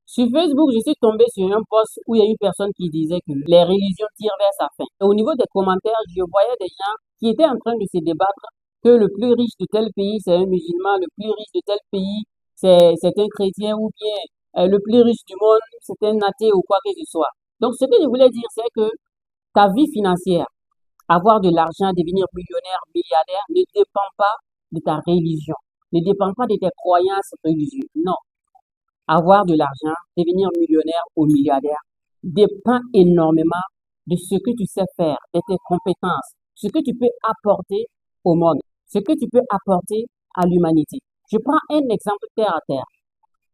Sur Facebook, je suis tombé sur un post où il y a une personne qui disait que les religions tirent vers sa fin. Et au niveau des commentaires, je voyais des gens qui étaient en train de se débattre que le plus riche de tel pays, c'est un musulman, le plus riche de tel pays, c'est un chrétien, ou bien le plus riche du monde, c'est un athée ou quoi que ce soit. Donc, ce que je voulais dire, c'est que ta vie financière, avoir de l'argent, devenir millionnaire, milliardaire, ne dépend pas de ta religion, ne dépend pas de tes croyances religieuses. Non. Avoir de l'argent, devenir millionnaire ou milliardaire dépend énormément de ce que tu sais faire, de tes compétences, ce que tu peux apporter au monde, ce que tu peux apporter à l'humanité. Je prends un exemple terre à terre.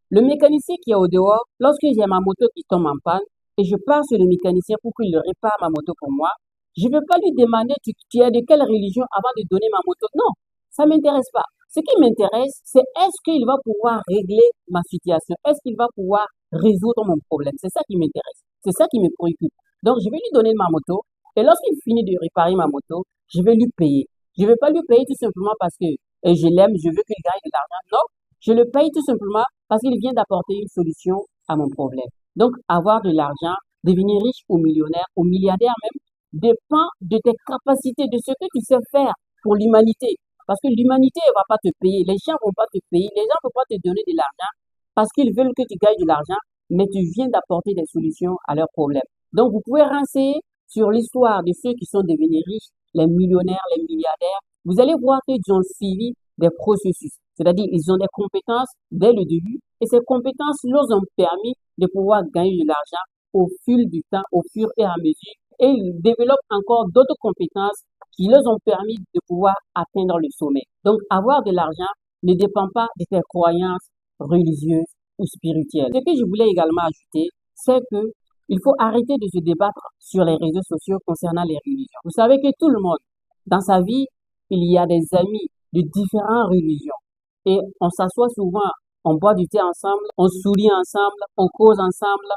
Le mécanicien qui est au dehors, lorsque j'ai ma moto qui tombe en panne et je pars sur le mécanicien pour qu'il répare ma moto pour moi, je ne vais pas lui demander tu es de quelle religion avant de donner ma moto. Non, ça m'intéresse pas. Ce qui m'intéresse, c'est est-ce qu'il va pouvoir régler ma situation? Est-ce qu'il va pouvoir résoudre mon problème? C'est ça qui m'intéresse. C'est ça qui me préoccupe. Donc, je vais lui donner ma moto et lorsqu'il finit de réparer ma moto, je vais lui payer. Je ne vais pas lui payer tout simplement parce que je l'aime, je veux qu'il gagne de l'argent. Non, je le paye tout simplement parce qu'il vient d'apporter une solution à mon problème. Donc, avoir de l'argent, devenir riche ou millionnaire ou milliardaire même, dépend de tes capacités, de ce que tu sais faire pour l'humanité. Parce que l'humanité ne va pas te payer, les gens ne vont pas te payer, les gens ne vont pas te donner de l'argent parce qu'ils veulent que tu gagnes de l'argent, mais tu viens d'apporter des solutions à leurs problèmes. Donc, vous pouvez renseigner sur l'histoire de ceux qui sont devenus riches, les millionnaires, les milliardaires. Vous allez voir qu'ils ont suivi des processus. C'est-à-dire, ils ont des compétences dès le début et ces compétences leur ont permis de pouvoir gagner de l'argent au fil du temps, au fur et à mesure. Et ils développent encore d'autres compétences qui leur ont permis de pouvoir atteindre le sommet. Donc, avoir de l'argent ne dépend pas de tes croyances religieuses ou spirituelles. Ce que je voulais également ajouter, c'est que il faut arrêter de se débattre sur les réseaux sociaux concernant les religions. Vous savez que tout le monde, dans sa vie, il y a des amis de différentes religions. Et on s'assoit souvent, on boit du thé ensemble, on sourit ensemble, on cause ensemble,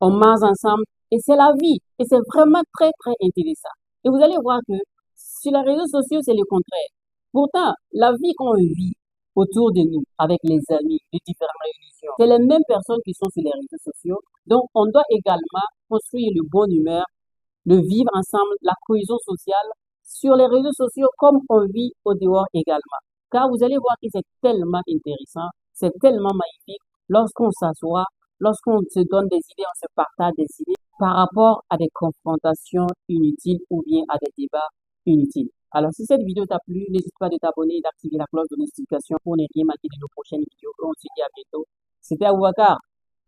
on mange ensemble. Et c'est la vie. Et c'est vraiment très, très intéressant. Et vous allez voir que sur les réseaux sociaux, c'est le contraire. Pourtant, la vie qu'on vit autour de nous, avec les amis de différentes religions, c'est les mêmes personnes qui sont sur les réseaux sociaux. Donc, on doit également construire le bon humeur, le vivre ensemble, la cohésion sociale sur les réseaux sociaux comme on vit au dehors également. Car vous allez voir que c'est tellement intéressant, c'est tellement magnifique lorsqu'on s'assoit, lorsqu'on se donne des idées, on se partage des idées par rapport à des confrontations inutiles ou bien à des débats inutiles. Alors, si cette vidéo t'a plu, n'hésite pas de t'abonner et d'activer la cloche de notification pour ne rien manquer de nos prochaines vidéos. On se dit à bientôt. C'était Aboubacar.